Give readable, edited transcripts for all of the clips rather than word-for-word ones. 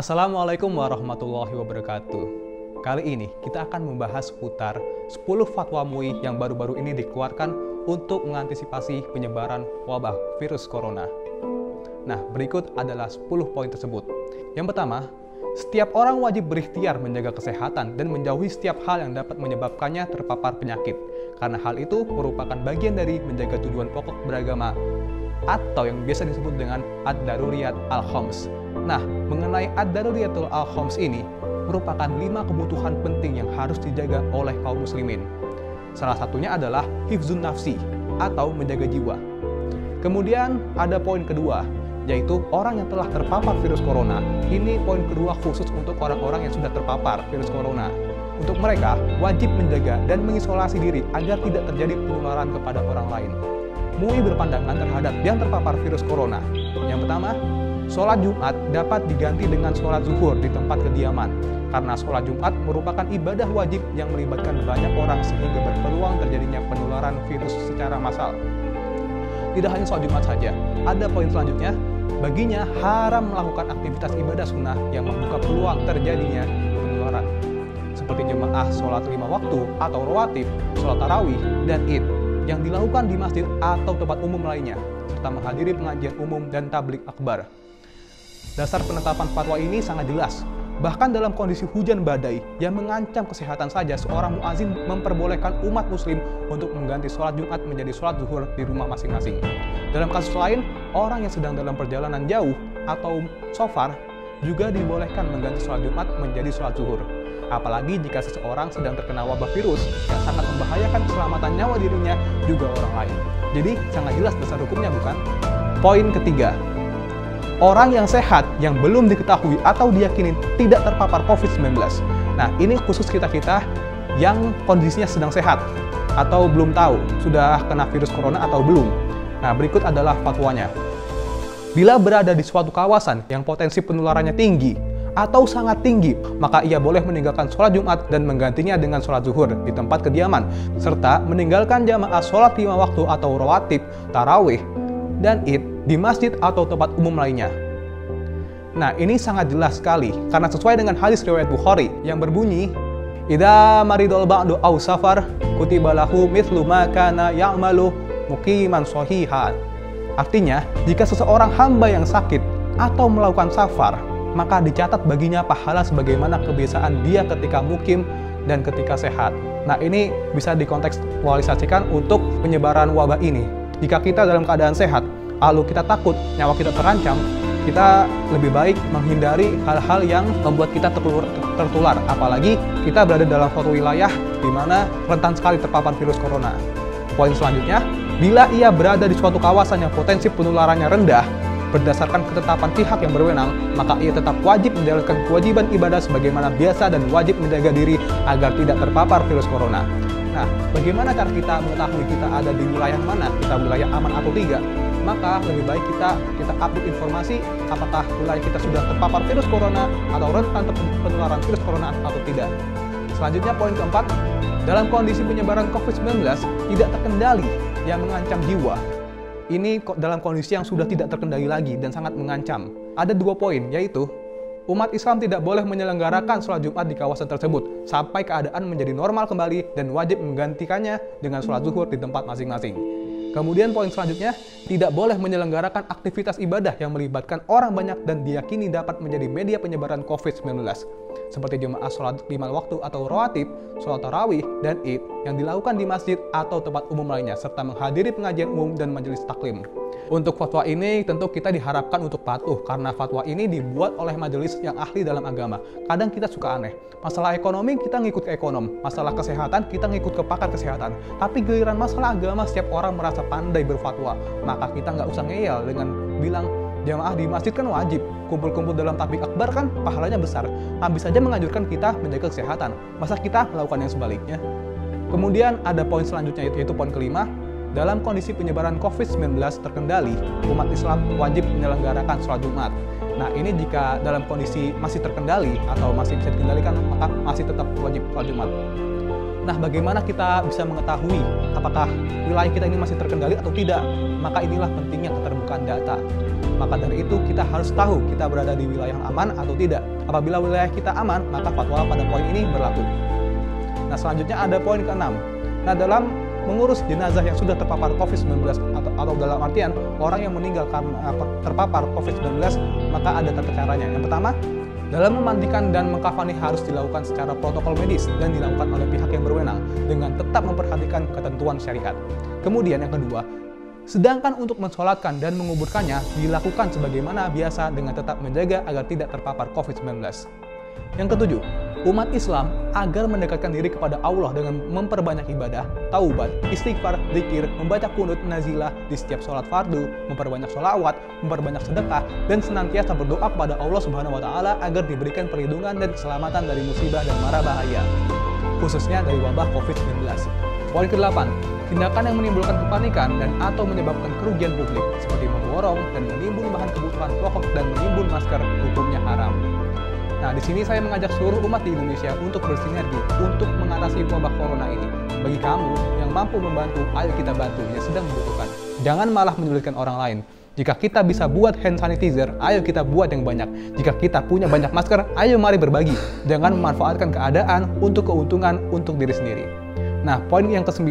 Assalamualaikum warahmatullahi wabarakatuh. Kali ini kita akan membahas seputar 10 fatwa MUI yang baru-baru ini dikeluarkan untuk mengantisipasi penyebaran wabah virus corona. Nah, berikut adalah 10 poin tersebut. Yang pertama, setiap orang wajib berikhtiar menjaga kesehatan dan menjauhi setiap hal yang dapat menyebabkannya terpapar penyakit. Karena hal itu merupakan bagian dari menjaga tujuan pokok beragama atau yang biasa disebut dengan ad-daruriyat al-khams. Nah, mengenai ad-daruriyatul al-khams ini merupakan 5 kebutuhan penting yang harus dijaga oleh kaum muslimin. Salah satunya adalah hifzun nafsi atau menjaga jiwa. Kemudian ada poin kedua, yaitu orang yang telah terpapar virus corona. Ini poin kedua khusus untuk orang-orang yang sudah terpapar virus corona. Untuk mereka, wajib menjaga dan mengisolasi diri agar tidak terjadi penularan kepada orang lain. MUI berpandangan terhadap yang terpapar virus corona. Yang pertama, sholat Jumat dapat diganti dengan sholat zuhur di tempat kediaman. Karena sholat Jumat merupakan ibadah wajib yang melibatkan banyak orang sehingga berpeluang terjadinya penularan virus secara massal. Tidak hanya sholat Jumat saja, ada poin selanjutnya, baginya haram melakukan aktivitas ibadah sunnah yang membuka peluang terjadinya penularan. Seperti jemaah sholat 5 waktu atau rawatib, sholat tarawih, dan id yang dilakukan di masjid atau tempat umum lainnya, serta menghadiri pengajian umum dan tablik akbar. Dasar penetapan fatwa ini sangat jelas. Bahkan dalam kondisi hujan badai yang mengancam kesehatan saja, seorang muazin memperbolehkan umat muslim untuk mengganti sholat Jumat menjadi sholat zuhur di rumah masing-masing. Dalam kasus lain, orang yang sedang dalam perjalanan jauh atau safar juga dibolehkan mengganti sholat Jumat menjadi sholat zuhur. Apalagi jika seseorang sedang terkena wabah virus yang sangat membahayakan keselamatan nyawa dirinya juga orang lain. Jadi sangat jelas dasar hukumnya, bukan? Poin ketiga, orang yang sehat yang belum diketahui atau diyakini tidak terpapar COVID-19. Nah, ini khusus kita-kita yang kondisinya sedang sehat atau belum tahu sudah kena virus corona atau belum. Nah, berikut adalah fatwanya. Bila berada di suatu kawasan yang potensi penularannya tinggi atau sangat tinggi, maka ia boleh meninggalkan sholat Jumat dan menggantinya dengan sholat zuhur di tempat kediaman, serta meninggalkan jamaah sholat 5 waktu atau rawatib, tarawih, dan id di masjid atau tempat umum lainnya. Nah, ini sangat jelas sekali karena sesuai dengan hadis riwayat Bukhari yang berbunyi, "Idza maridul ba'du aw safar kutiba lahu mithlu ma kana ya'malu muqiman shahihan." Artinya, jika seseorang hamba yang sakit atau melakukan safar, maka dicatat baginya pahala sebagaimana kebiasaan dia ketika mukim dan ketika sehat. Nah, ini bisa dikontekstualisasikan untuk penyebaran wabah ini. Jika kita dalam keadaan sehat, lalu kita takut nyawa kita terancam, kita lebih baik menghindari hal-hal yang membuat kita tertular. Apalagi kita berada dalam suatu wilayah di mana rentan sekali terpapar virus corona. Poin selanjutnya, bila ia berada di suatu kawasan yang potensi penularannya rendah, berdasarkan ketetapan pihak yang berwenang, maka ia tetap wajib menjalankan kewajiban ibadah sebagaimana biasa dan wajib menjaga diri agar tidak terpapar virus corona. Nah, bagaimana cara kita mengetahui kita ada di wilayah mana, kita wilayah aman atau tidak? Maka lebih baik kita update informasi apakah wilayah kita sudah terpapar virus corona atau rentan penularan virus corona atau tidak. Selanjutnya poin keempat, dalam kondisi penyebaran COVID-19 tidak terkendali yang mengancam jiwa. Ini dalam kondisi yang sudah tidak terkendali lagi dan sangat mengancam. Ada 2 poin, yaitu umat Islam tidak boleh menyelenggarakan sholat Jumat di kawasan tersebut sampai keadaan menjadi normal kembali dan wajib menggantikannya dengan sholat zuhur di tempat masing-masing. Kemudian poin selanjutnya, tidak boleh menyelenggarakan aktivitas ibadah yang melibatkan orang banyak dan diyakini dapat menjadi media penyebaran COVID-19. Seperti jemaah sholat 5 waktu atau rawatib, sholat tarawih, dan id yang dilakukan di masjid atau tempat umum lainnya, serta menghadiri pengajian umum dan majelis taklim. Untuk fatwa ini tentu kita diharapkan untuk patuh karena fatwa ini dibuat oleh majelis yang ahli dalam agama. Kadang kita suka aneh. Masalah ekonomi kita ngikut ke ekonom, masalah kesehatan kita ngikut ke pakar kesehatan. Tapi giliran masalah agama setiap orang merasa pandai berfatwa. Maka kita nggak usah ngeyel dengan bilang jamaah di masjid kan wajib, kumpul-kumpul dalam tablik akbar kan pahalanya besar. Habis saja menganjurkan kita menjaga kesehatan. Masa kita melakukan yang sebaliknya? Kemudian ada poin selanjutnya yaitu poin kelima. Dalam kondisi penyebaran COVID-19 terkendali, umat Islam wajib menyelenggarakan sholat Jumat. Nah, ini jika dalam kondisi masih terkendali atau masih bisa dikendalikan, maka masih tetap wajib sholat Jumat. Nah, bagaimana kita bisa mengetahui apakah wilayah kita ini masih terkendali atau tidak? Maka inilah pentingnya keterbukaan data. Maka dari itu kita harus tahu kita berada di wilayah yang aman atau tidak. Apabila wilayah kita aman, maka fatwa pada poin ini berlaku. Nah, selanjutnya ada poin ke-6. Nah, dalam mengurus jenazah yang sudah terpapar COVID-19 atau dalam artian orang yang meninggal karena terpapar COVID-19, maka ada tata caranya. Yang pertama, dalam memandikan dan mengkafani harus dilakukan secara protokol medis dan dilakukan oleh pihak yang berwenang dengan tetap memperhatikan ketentuan syariat. Kemudian yang kedua, sedangkan untuk mensolatkan dan menguburkannya dilakukan sebagaimana biasa dengan tetap menjaga agar tidak terpapar COVID-19. Yang ketujuh, umat Islam agar mendekatkan diri kepada Allah dengan memperbanyak ibadah, taubat, istighfar, zikir, membaca kunut nazilah di setiap sholat fardu, memperbanyak sholawat, memperbanyak sedekah, dan senantiasa berdoa kepada Allah Subhanahu wa Ta'ala agar diberikan perlindungan dan keselamatan dari musibah dan mara bahaya, khususnya dari wabah COVID-19. Poin ke-8, tindakan yang menimbulkan kepanikan dan atau menyebabkan kerugian publik seperti memborong dan menimbun bahan kebutuhan pokok dan menimbun masker hukumnya haram. Nah, di sini saya mengajak seluruh umat di Indonesia untuk bersinergi untuk mengatasi wabah corona ini. Bagi kamu yang mampu membantu, ayo kita bantu yang sedang membutuhkan. Jangan malah menyulitkan orang lain. Jika kita bisa buat hand sanitizer, ayo kita buat yang banyak. Jika kita punya banyak masker, ayo mari berbagi. Jangan memanfaatkan keadaan untuk keuntungan untuk diri sendiri. Nah, poin yang ke-9,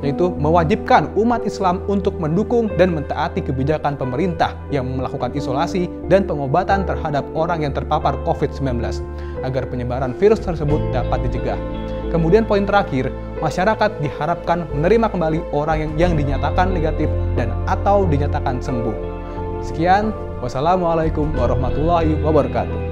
yaitu mewajibkan umat Islam untuk mendukung dan mentaati kebijakan pemerintah yang melakukan isolasi dan pengobatan terhadap orang yang terpapar COVID-19 agar penyebaran virus tersebut dapat dicegah. Kemudian poin terakhir, masyarakat diharapkan menerima kembali orang yang dinyatakan negatif dan atau dinyatakan sembuh. Sekian, wassalamualaikum warahmatullahi wabarakatuh.